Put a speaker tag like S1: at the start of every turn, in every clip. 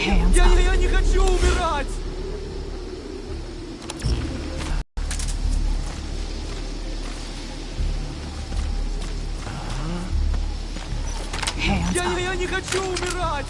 S1: Hands up.
S2: Я не хочу умирать!
S1: Hands up.
S2: Я не хочу умирать!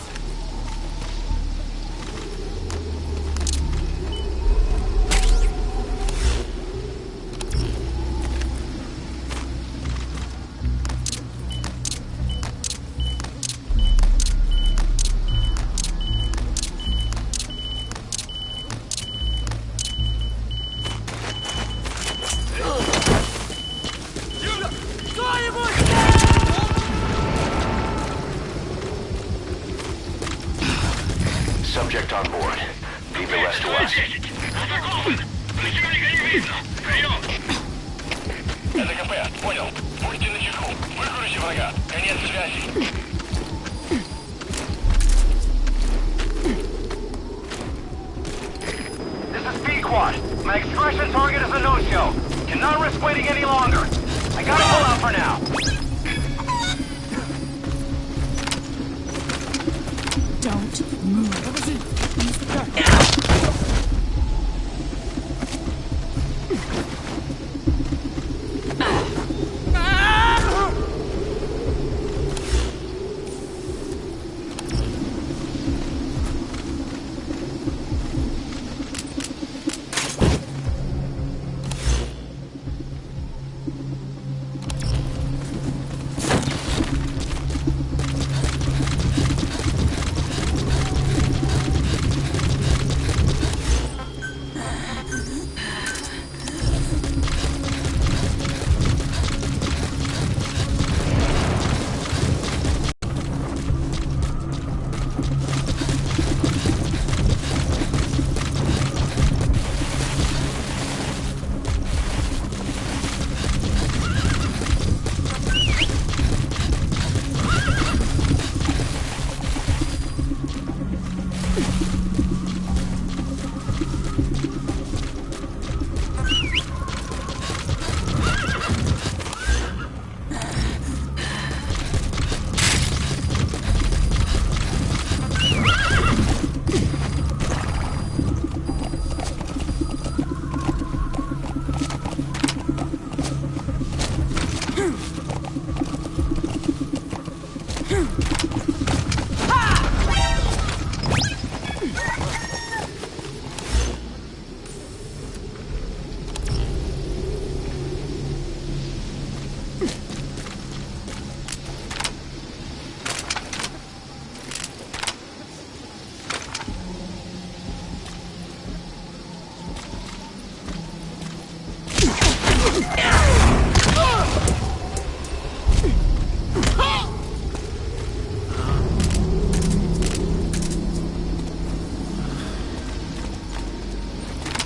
S3: Subject on board. Leave the rest to us. Это КП, понял. Будьте начеку. Выкурите врага. Конец связи. This is Speedquad. My expression target is a no-show. Cannot risk waiting any longer. I gotta pull out for now.
S1: Don't move.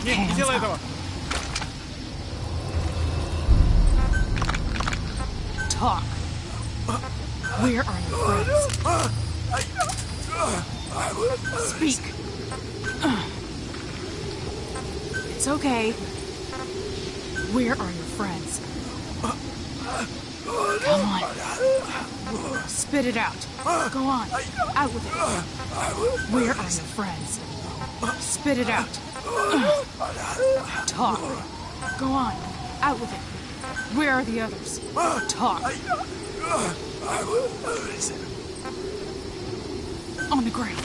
S2: Не делай этого!
S1: Talk. Where are your friends? Speak. It's okay. Where are your friends? Come on. Spit it out. Go on. Out with it. Where are your friends? Spit it out. Talk. Go on. Out with it. Where are the others? Talk. On the ground.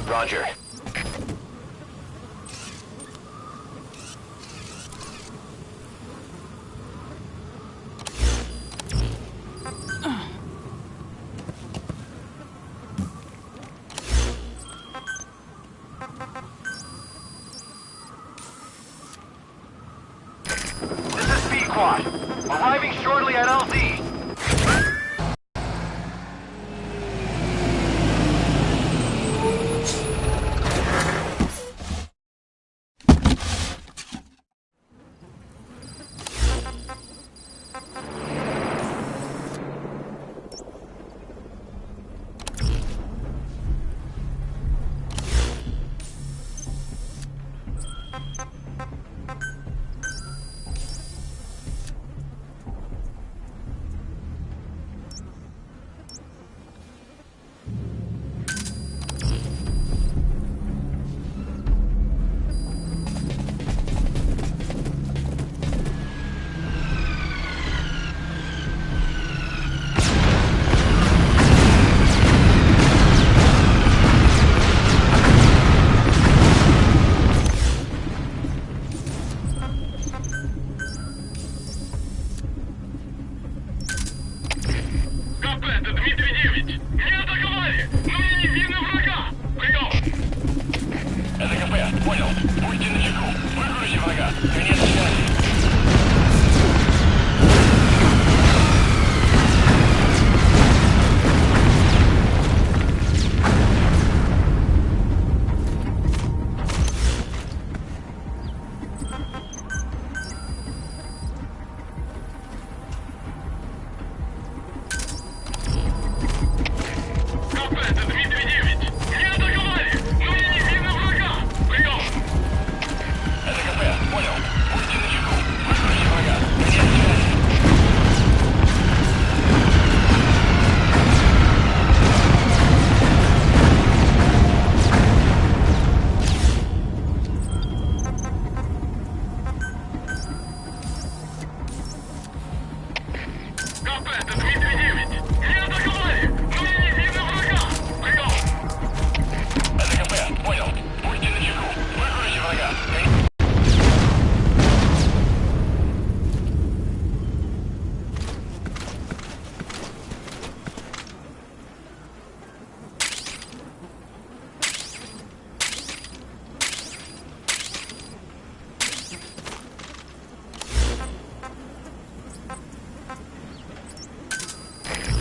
S3: Roger. This is Speed Quad. Arriving shortly at LZ.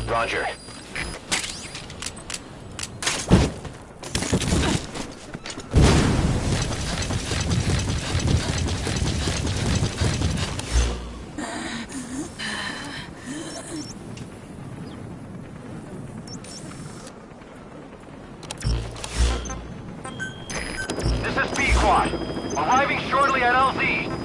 S3: Roger. This is Speed Quad. Arriving shortly at LZ.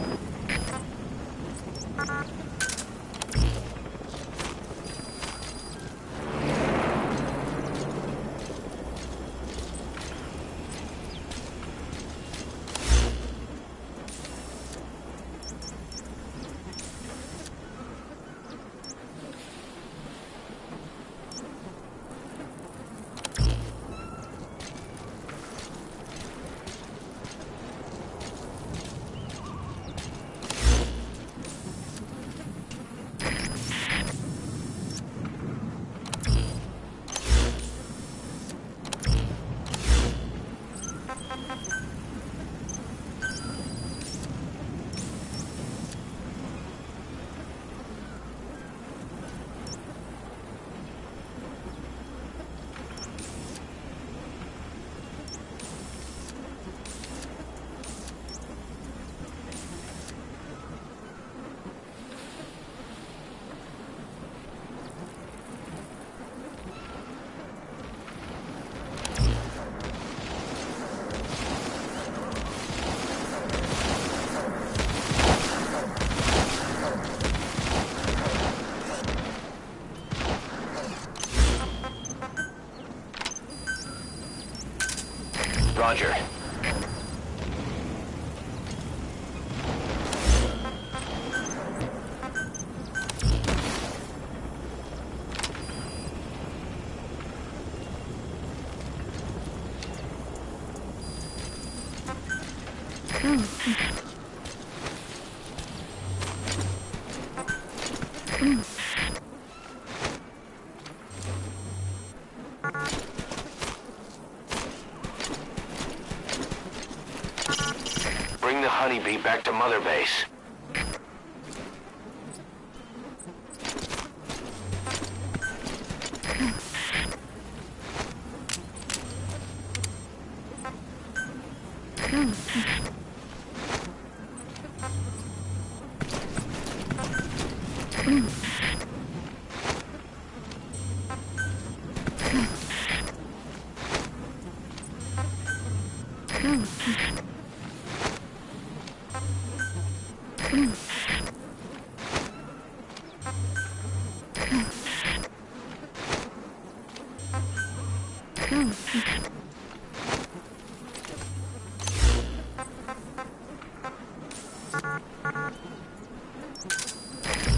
S3: Roger. Bring the honeybee back to Mother Base.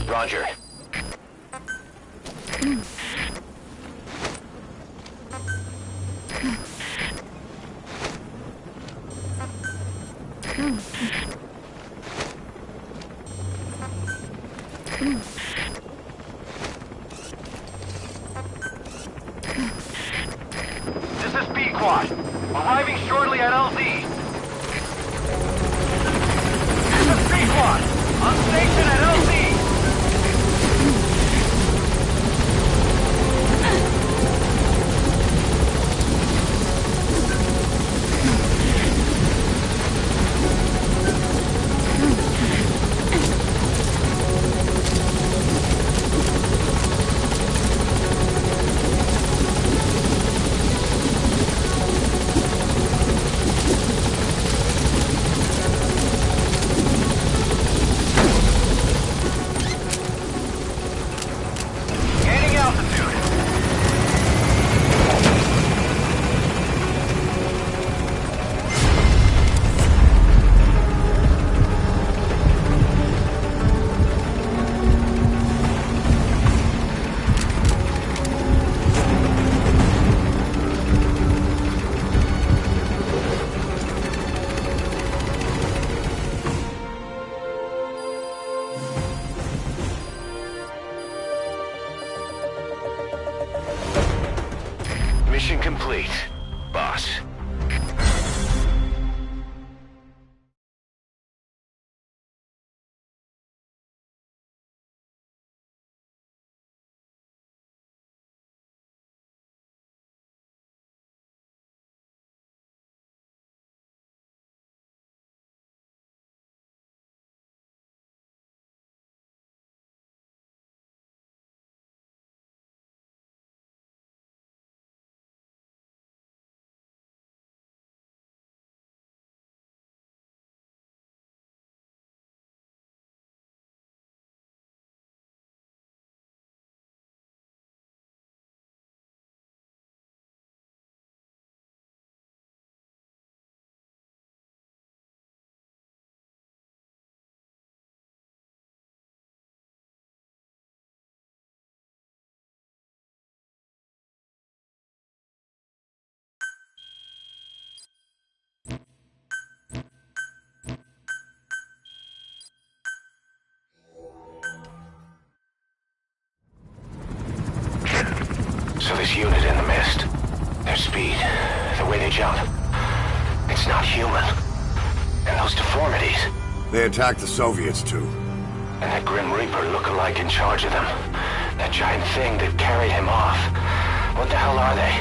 S3: Roger. This is B-Quad. Arriving shortly at LZ. This is B-Quad. On station at LZ. Mission complete, boss. So this unit in the mist, their speed, the way they jump, it's not human. And those deformities.
S4: They attacked the Soviets too.
S3: And that Grim Reaper look-alike in charge of them. That giant thing that carried him off. What the hell are they?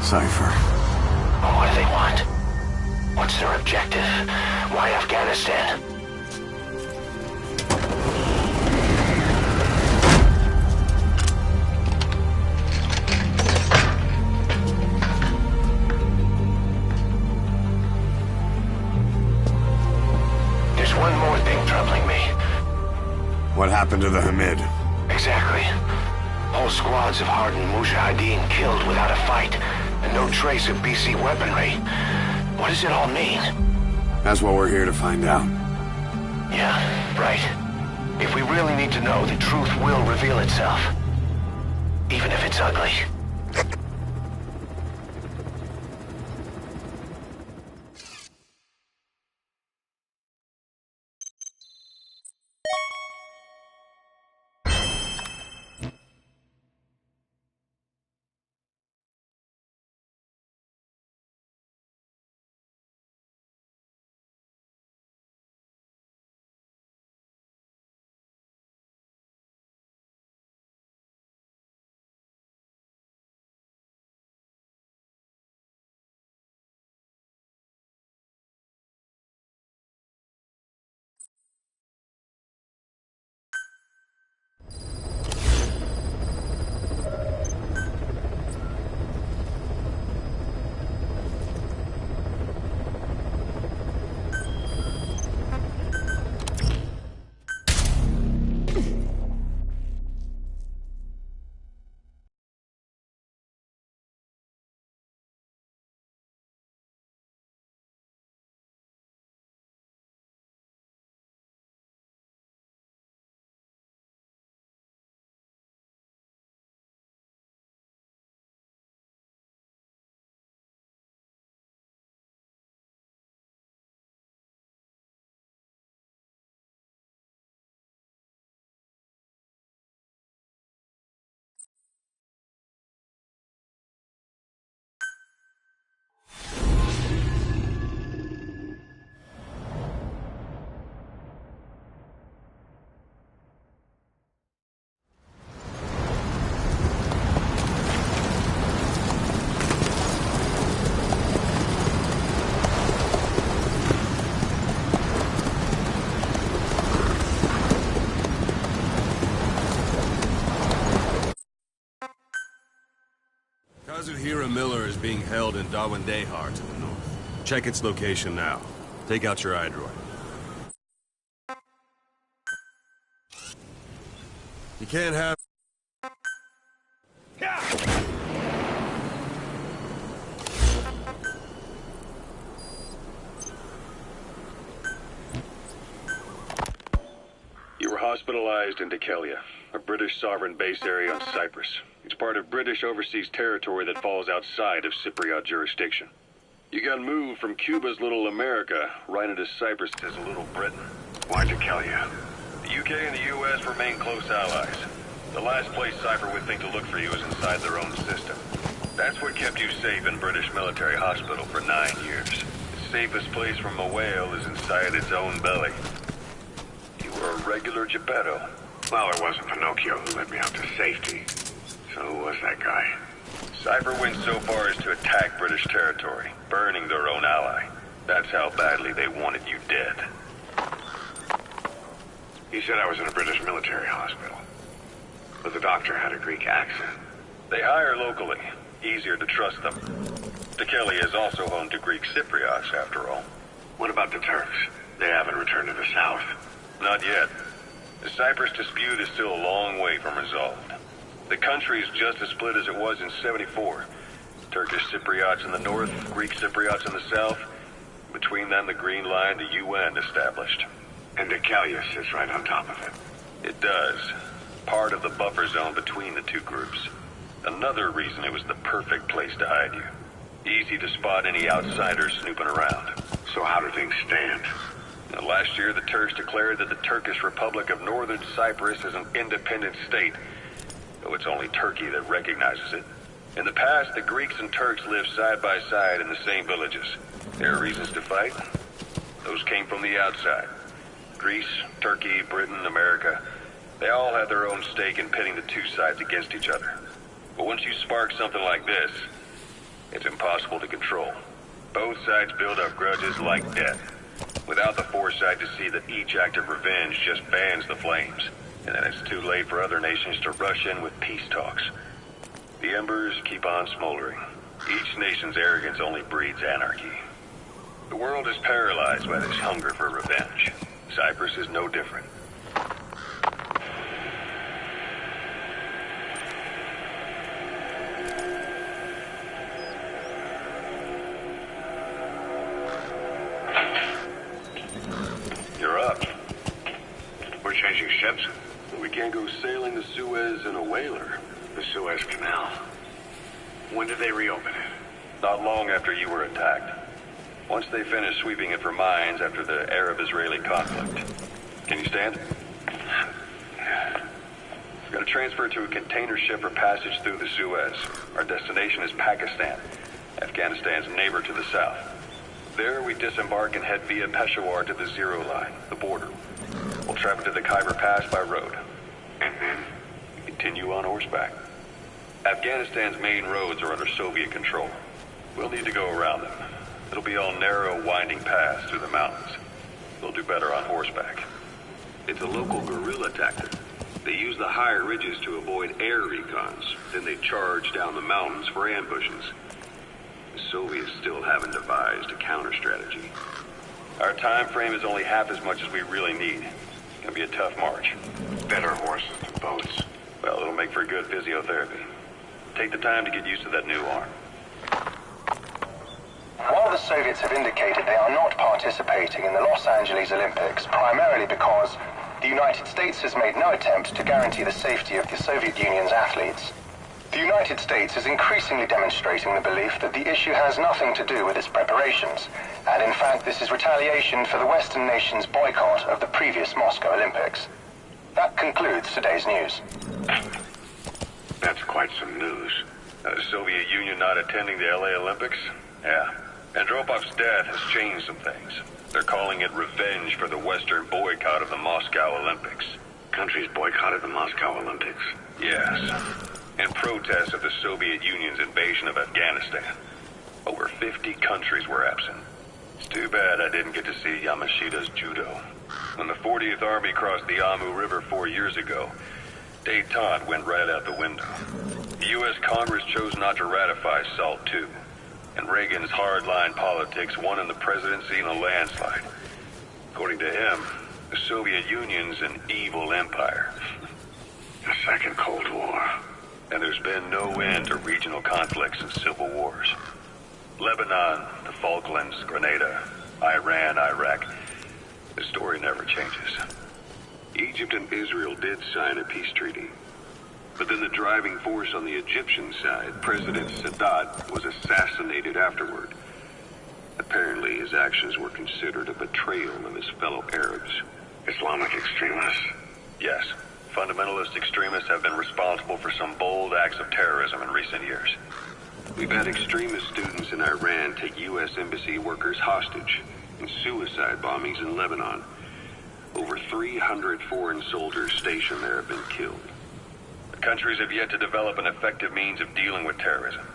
S4: Cypher.
S3: Well, what do they want? What's their objective? Why Afghanistan? One more thing troubling me.
S4: What happened to the Hamid?
S3: Exactly. Whole squads of hardened mujahideen killed without a fight, and no trace of BC weaponry. What does it all mean?
S4: That's what we're here to find out.
S3: Yeah, right. If we really need to know, the truth will reveal itself. Even if it's ugly.
S5: Kazahira Miller is being held in Dawandehar to the north. Check its location now. Take out your iDroid. You can't have...
S6: You were hospitalized in Dikelia, a British sovereign base area on Cyprus. It's part of British overseas territory that falls outside of Cypriot jurisdiction. You got moved from Cuba's Little America right into Cyprus as a Little Britain.
S3: Why Dikelia?
S6: The UK and the US remain close allies. The last place Cypher would think to look for you is inside their own system. That's what kept you safe in British military hospital for 9 years. The safest place from a whale is inside its own belly. You were a regular Geppetto.
S3: Well, it wasn't Pinocchio who led me out to safety. So who was that guy?
S6: Cypher went so far as to attack British territory, burning their own ally. That's how badly they wanted you dead.
S3: He said I was in a British military hospital. But the doctor had a Greek accent.
S6: They hire locally. Easier to trust them. Dikelia is also home to Greek Cypriots, after all.
S3: What about the Turks? They haven't returned to the south.
S6: Not yet. The Cyprus dispute is still a long way from resolved. The country is just as split as it was in '74. Turkish Cypriots in the north, Greek Cypriots in the south. Between them, the Green Line, the UN established.
S3: And Dikelia sits right on top of it.
S6: It does. Part of the buffer zone between the two groups. Another reason it was the perfect place to hide you. Easy to spot any outsiders snooping around.
S3: So how do things stand?
S6: Now, last year, the Turks declared that the Turkish Republic of Northern Cyprus is an independent state, though it's only Turkey that recognizes it. In the past, the Greeks and Turks lived side by side in the same villages. There are reasons to fight. Those came from the outside. Greece, Turkey, Britain, America, they all had their own stake in pitting the two sides against each other. But once you spark something like this, it's impossible to control. Both sides build up grudges like death, without the foresight to see that each act of revenge just fans the flames, and then it's too late for other nations to rush in with peace talks. The embers keep on smoldering. Each nation's arrogance only breeds anarchy. The world is paralyzed by this hunger for revenge. Cyprus is no different. ships? We can't go sailing the Suez in a whaler.
S3: The Suez Canal. When did they reopen it?
S6: Not long after you were attacked. Once they finished sweeping it for mines after the Arab-Israeli conflict. Can you stand? We're going to transfer to a container ship for passage through the Suez. Our destination is Pakistan, Afghanistan's neighbor to the south. There, we disembark and head via Peshawar to the Zero Line, the border. We'll travel to the Khyber Pass by road.
S3: And then?
S6: Continue on horseback. Afghanistan's main roads are under Soviet control. We'll need to go around them. It'll be all narrow, winding paths through the mountains. We'll do better on horseback.
S5: It's a local guerrilla tactic. They use the higher ridges to avoid air recons. Then they charge down the mountains for ambushes. The Soviets still haven't devised a counter-strategy.
S6: Our time frame is only half as much as we really need. It's gonna be a tough march.
S3: Better horses than boats.
S6: Well, it'll make for good physiotherapy. Take the time to get used to that new arm.
S7: While the Soviets have indicated they are not participating in the Los Angeles Olympics, primarily because the United States has made no attempt to guarantee the safety of the Soviet Union's athletes, the United States is increasingly demonstrating the belief that the issue has nothing to do with its preparations, and in fact this is retaliation for the Western nations' boycott of the previous Moscow Olympics. That concludes today's news.
S3: That's quite some news.
S6: The Soviet Union not attending the LA Olympics? Yeah. Andropov's death has changed some things. They're calling it revenge for the Western boycott of the Moscow Olympics.
S3: Countries boycotted the Moscow Olympics.
S6: Yes. In protest of the Soviet Union's invasion of Afghanistan. Over 50 countries were absent. It's too bad I didn't get to see Yamashita's judo. When the 40th Army crossed the Amu River 4 years ago, détente went right out the window. The U.S. Congress chose not to ratify SALT II, and Reagan's hardline politics won in the presidency in a landslide. According to him, the Soviet Union's an evil empire.
S3: The Second Cold War.
S6: And there's been no end to regional conflicts and civil wars. Lebanon, the Falklands, Grenada, Iran, Iraq. The story never changes.
S5: Egypt and Israel did sign a peace treaty. But then the driving force on the Egyptian side, President Sadat, was assassinated afterward. Apparently his actions were considered a betrayal of his fellow Arabs.
S3: Islamic extremists?
S6: Yes. Fundamentalist extremists have been responsible for some bold acts of terrorism in recent years.
S5: We've had extremist students in Iran take U.S. embassy workers hostage and suicide bombings in Lebanon. Over 300 foreign soldiers stationed there have been killed.
S6: The countries have yet to develop an effective means of dealing with terrorism.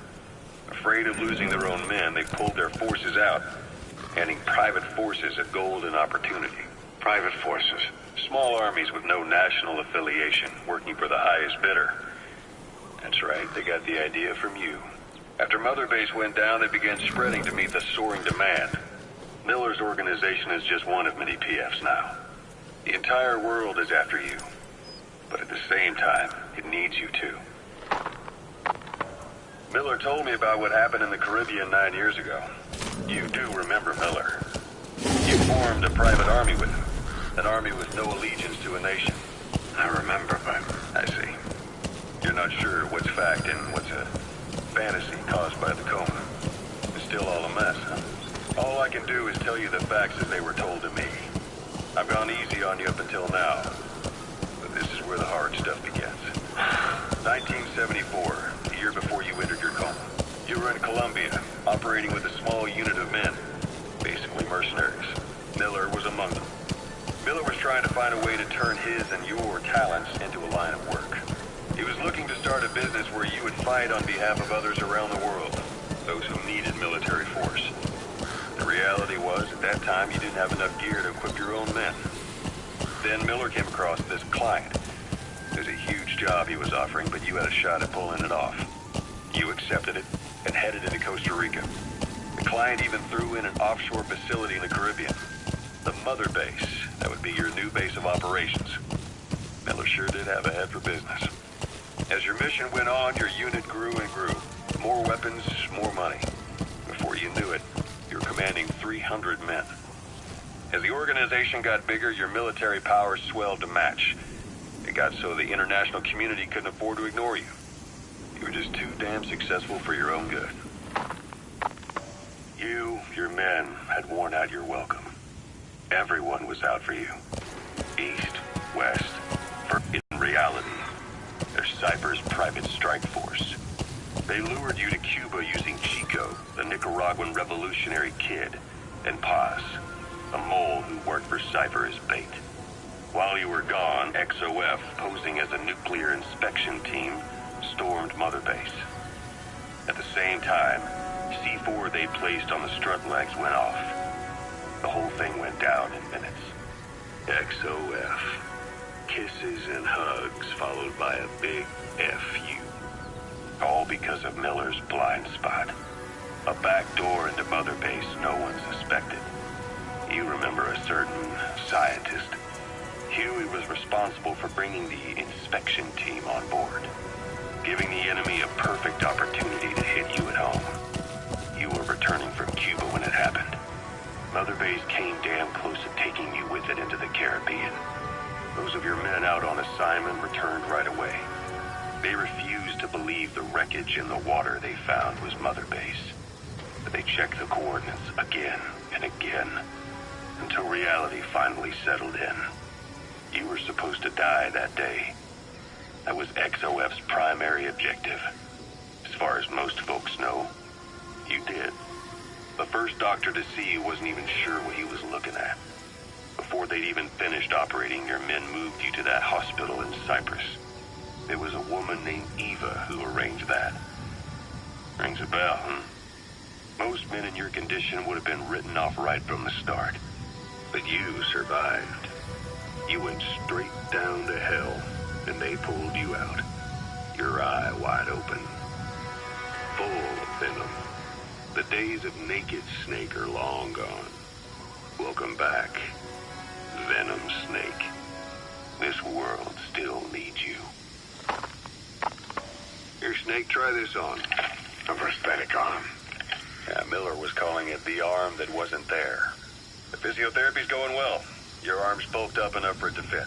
S6: Afraid of losing their own men, they pulled their forces out, handing private forces a golden opportunity.
S3: Private forces?
S6: Small armies with no national affiliation, working for the highest bidder. That's right, they got the idea from you. After Mother Base went down, they began spreading to meet the soaring demand. Miller's organization is just one of many PFs now. The entire world is after you. But at the same time, it needs you too. Miller told me about what happened in the Caribbean 9 years ago. You do remember Miller. You formed a private army with him. An army with no allegiance to a nation.
S3: I remember, but...
S6: I see. You're not sure what's fact and what's a fantasy caused by the coma. It's still all a mess, huh? All I can do is tell you the facts as they were told to me. I've gone easy on you up until now. But this is where the hard stuff begins. 1974, the year before you entered your coma. You were in Colombia, operating with a small unit of men. Basically mercenaries. Miller was among them. Miller was trying to find a way to turn his and your talents into a line of work. He was looking to start a business where you would fight on behalf of others around the world, those who needed military force. The reality was, at that time, you didn't have enough gear to equip your own men. Then Miller came across this client. It was a huge job he was offering, but you had a shot at pulling it off. You accepted it and headed into Costa Rica. The client even threw in an offshore facility in the Caribbean. The Mother Base. That would be your new base of operations. Miller sure did have a head for business. As your mission went on, your unit grew and grew. More weapons, more money. Before you knew it, you were commanding 300 men. As the organization got bigger, your military powers swelled to match. It got so the international community couldn't afford to ignore you. You were just too damn successful for your own good. You, your men, had worn out your welcome. Everyone was out for you. East, west, for in reality, they're Cypher's private strike force. They lured you to Cuba using Chico, the Nicaraguan revolutionary kid, and Paz, a mole who worked for Cypher as bait. While you were gone, XOF, posing as a nuclear inspection team, stormed Mother Base. At the same time, C4 they placed on the strut legs went off. The whole thing went down in minutes. XOF. Kisses and hugs followed by a big F you. All because of Miller's blind spot. A back door into Mother Base no one suspected. You remember a certain scientist. Huey was responsible for bringing the inspection team on board, giving the enemy a perfect opportunity to hit you at home. You were returning from Cuba when it happened. Mother Base came damn close to taking you with it into the Caribbean. Those of your men out on assignment returned right away. They refused to believe the wreckage in the water they found was Mother Base. But they checked the coordinates again and again, until reality finally settled in. You were supposed to die that day. That was XOF's primary objective. As far as most folks know, you did. The first doctor to see you wasn't even sure what he was looking at. Before they'd even finished operating, your men moved you to that hospital in Cyprus. There was a woman named Eva who arranged that. Rings a bell, huh? Most men in your condition would have been written off right from the start. But you survived. You went straight down to hell, and they pulled you out. Your eye wide open. Full of venom. The days of naked Snake are long gone. Welcome back, Venom Snake. This world still needs you. Here, Snake, try this on.
S4: A prosthetic arm.
S6: Yeah, Miller was calling it the arm that wasn't there. The physiotherapy's going well. Your arm's bulked up enough for it to fit.